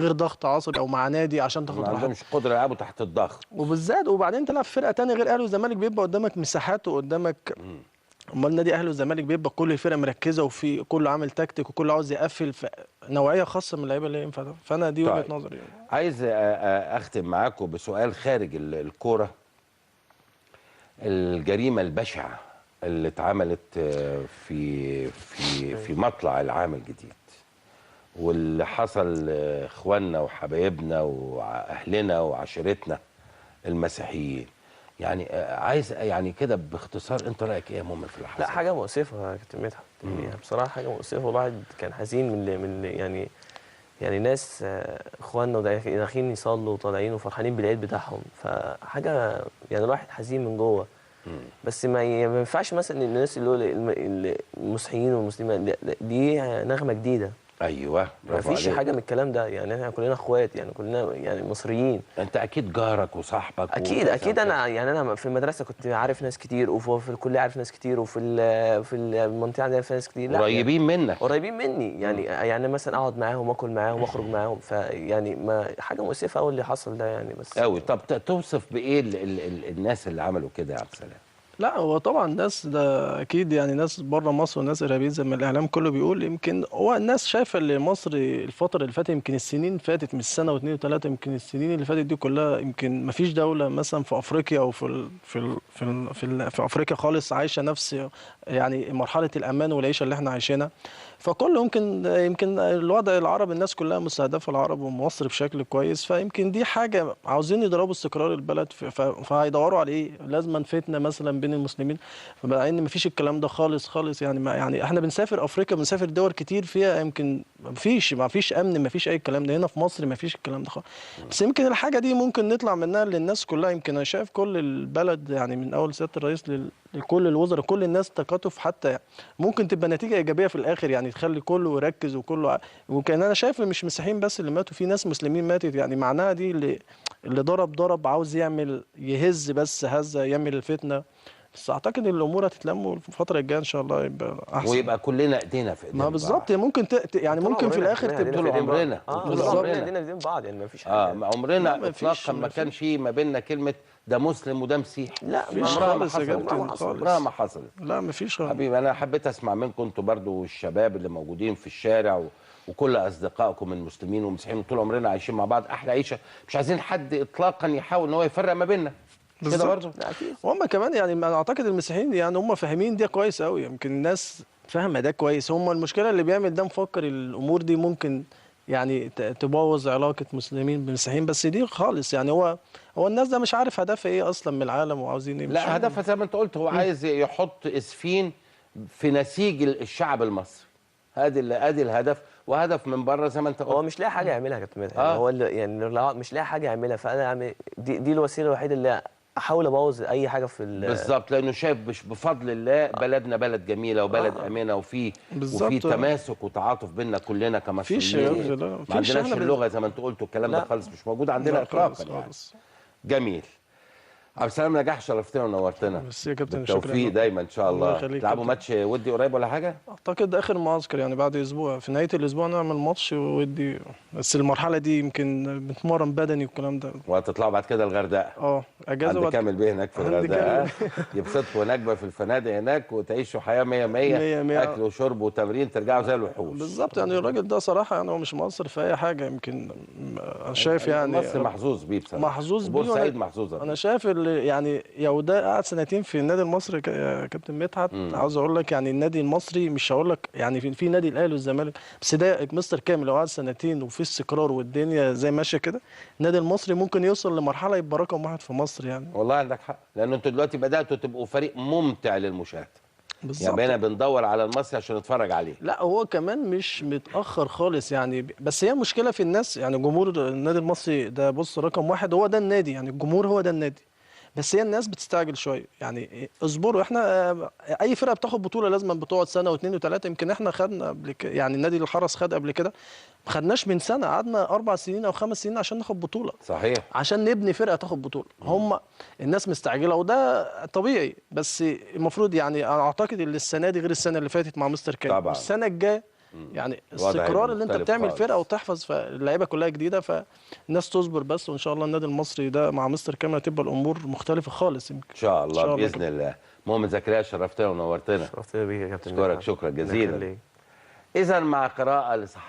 غير ضغط عصبي او مع نادي عشان تاخد ما راحتك. عندهمش قدره يلعبوا تحت الضغط. وبالذات وبعدين تلعب في فرقه تانية غير اهلي والزمالك، بيبقى قدامك مساحات وقدامك. امال نادي اهلي والزمالك بيبقى كل الفرقه مركزه وفي كله عامل تكتيك وكله عاوز يقفل نوعيه خاصه من اللعيبه اللي ينفع ده. فانا دي وجهه طيب نظري يعني. عايز اختم معاكم بسؤال خارج الكوره. الجريمه البشعه اللي اتعملت في مطلع العام الجديد، واللي حصل لاخواننا وحبايبنا واهلنا وعشيرتنا المسيحيين، يعني عايز يعني كده باختصار انت رايك ايه يا مؤمن في اللي حصل؟ لا حاجه مؤسفه يا كابتن مدحت، يعني بصراحه حاجه مؤسفه، والواحد كان حزين يعني ناس اخواننا داخلين يصلوا وطالعين وفرحانين بالعيد بتاعهم، فحاجه يعني الواحد حزين من جوه. بس ما ينفعش مثلا الناس اللي هو المسيحيين والمسلمين، دي نغمه جديده. ايوه برافو ما فيش عليك. حاجه من الكلام ده، يعني احنا كلنا اخوات، يعني كلنا يعني مصريين. انت اكيد جارك وصاحبك اكيد انا في المدرسه كنت عارف ناس كتير، وفي الكليه عارف ناس كتير، في المنطقه عندي عارف ناس كتير. لا قريبين يعني منك. قريبين مني، يعني مثلا اقعد معاهم واكل معاهم واخرج معاهم، فيعني ما حاجه مؤسفه قوي اللي حصل ده يعني. بس قوي. طب توصف بايه الناس اللي عملوا كده يا عبد السلام؟ لا هو طبعا الناس ده اكيد يعني ناس بره مصر وناس قريبين زي ما الاعلام كله بيقول. يمكن هو الناس شايفه ان مصر الفتره اللي فاتت، يمكن السنين اللي فاتت مش سنه واثنين وثلاثه، يمكن السنين اللي فاتت دي كلها يمكن ما فيش دوله مثلا في افريقيا او في افريقيا خالص عايشه نفس يعني مرحله الامان والعيشه اللي احنا عايشينها. فكل يمكن الوضع العربي الناس كلها مستهدفه العرب ومصر بشكل كويس، فيمكن دي حاجه عاوزين يضربوا استقرار البلد فهيدوروا على ايه؟ لازما فتنه مثلا بين المسلمين. فبقى ان مفيش الكلام ده خالص خالص يعني. ما يعني احنا بنسافر افريقيا، بنسافر دول كتير فيها يمكن ما فيش امن، ما فيش اي الكلام ده. هنا في مصر ما فيش الكلام ده خالص. بس يمكن الحاجه دي ممكن نطلع منها للناس كلها. يمكن انا شايف كل البلد يعني من اول سياده الرئيس لكل الوزراء كل الناس تكاتف، حتى ممكن تبقى نتيجه ايجابيه في الاخر يعني، تخلي كله يركز وكله. وكان انا شايف مش مسيحيين بس اللي ماتوا، في ناس مسلمين ماتت يعني. معناها دي اللي ضرب عاوز يعمل يهز بس هزه يعمل الفتنه. بس اعتقد ان الامور هتتلم الفتره الجايه ان شاء الله يبقى احسن. ويبقى كلنا ايدينا في ما ايدين بالظبط بعض. ممكن يعني طول ممكن في عمرنا الاخر كلنا ايدينا تبقى في طول ايدين بعض. عمرنا وطول طول عمرنا عمرنا. ايدينا في ايدين بعض، يعني ما فيش حاجه. عمرنا لا اطلاقا ما كان فيش في ما بيننا كلمه ده مسلم وده مسيحي. لا فيش عمرها ما خالص يا حصلت. كابتن عمرها خالص. ما حصلت. لا ما فيش خالص. حبيبي انا حبيت اسمع منكم انتوا برضو الشباب اللي موجودين في الشارع وكل اصدقائكم المسلمين والمسيحيين، طول عمرنا عايشين مع بعض احلى عيشه، مش عايزين حد اطلاقا يحاول ان هو يفرق ما بيننا. مش كده برضو؟ لا اكيد. وهم كمان يعني انا اعتقد المسيحيين يعني هم فاهمين ده كويس قوي. يمكن الناس فاهمه ده كويس. هم المشكله اللي بيعمل ده مفكر الامور دي ممكن يعني تبوظ علاقه مسلمين بمسيحيين، بس دي خالص يعني. هو الناس ده مش عارف هدفها ايه اصلا من العالم وعاوزين ايه. لا هدفها زي ما انت قلت، هو عايز يحط اسفين في نسيج الشعب المصري. ادي الهدف، وهدف من بره زي ما انت قلت. هو مش لاقي حاجه يعملها يا كابتن مدحت، يعني هو يعني لو مش لاقي حاجه يعملها، فانا يعني دي الوسيله الوحيده اللي احاول ابوظ اي حاجه في بالظبط، لانه شايف بفضل الله بلدنا بلد جميله وبلد امنه، وفي تماسك وتعاطف بيننا كلنا فيش يا كمصريين. راجل، لا ما عندناش احنا اللغه زي ما انتوا قلتوا، الكلام ده خالص مش موجود عندنا اطلاقا يعني. خالص. جميل. عبد السلام نجاح، شرفتنا ونورتنا. بس يا كابتن بالتوفيق دايما ان شاء الله. تلعبوا ماتش ودي قريب ولا حاجه؟ اعتقد اخر معسكر يعني بعد اسبوع، في نهايه الاسبوع نعمل ماتش ودي. بس المرحله دي يمكن بنتمرن بدني والكلام ده. وهتطلعوا بعد كده الغردقه. اجازه عند كامل بيه هناك في الغردقه. يبسطكم هناك بقى في الفنادق هناك، وتعيشوا حياه 100 اكل وشرب وتمرين، ترجعوا زي الوحوش. بالظبط يعني. الراجل ده صراحه يعني هو مش مقصر في اي حاجه. يمكن انا شايف يعني مصر محظوظ بيه بصراحه. محظوظ بيه. بورسعيد محظوظه. انا شايف يعني يودا قعد سنتين في النادي المصري يا كابتن مدحت. عاوز اقول لك يعني النادي المصري، مش هقول لك يعني في نادي الاهلي والزمالك، بس ده مستر كامل لو قعد سنتين وفي استقرار والدنيا زي ماشيه كده، النادي المصري ممكن يوصل لمرحله يبقى رقم واحد في مصر يعني. والله عندك حق، لان انتوا دلوقتي بداتوا تبقوا فريق ممتع للمشاهده. بالظبط. يعني بقينا بندور على المصري عشان نتفرج عليه. لا هو كمان مش متاخر خالص يعني. بس هي مشكله في الناس يعني. جمهور النادي المصري ده بص رقم واحد، هو ده النادي يعني. الجمهور هو ده النادي. بس هي الناس بتستعجل شويه يعني. اصبروا. احنا اي فرقه بتاخد بطوله لازم بتقعد سنه واثنين وثلاثه. يمكن احنا خدنا قبل كده يعني، النادي الحرس خد قبل كده، ما خدناش من سنه، قعدنا 4 سنين او 5 سنين عشان ناخد بطوله. صحيح. عشان نبني فرقه تاخد بطوله. هم الناس مستعجله وده طبيعي. بس المفروض يعني انا اعتقد ان السنه دي غير السنه اللي فاتت مع مستر كامل. طبعا. والسنه الجايه يعني الوضع استقرار اللي انت مختلف بتعمل خالص. فرقه وتحفظ، فاللعيبه كلها جديده، فالناس تصبر بس، وان شاء الله النادي المصري ده مع مستر كامل هتبقى الامور مختلفه خالص يمكن. ان شاء الله ان شاء الله باذن كده. الله. مؤمن زكريا شرفتنا ونورتنا. شرفتنا بيك يا كابتن اشكرك مدحت. شكرا ربنا جزيلا. يخليك. اذا مع قراءه لصحافه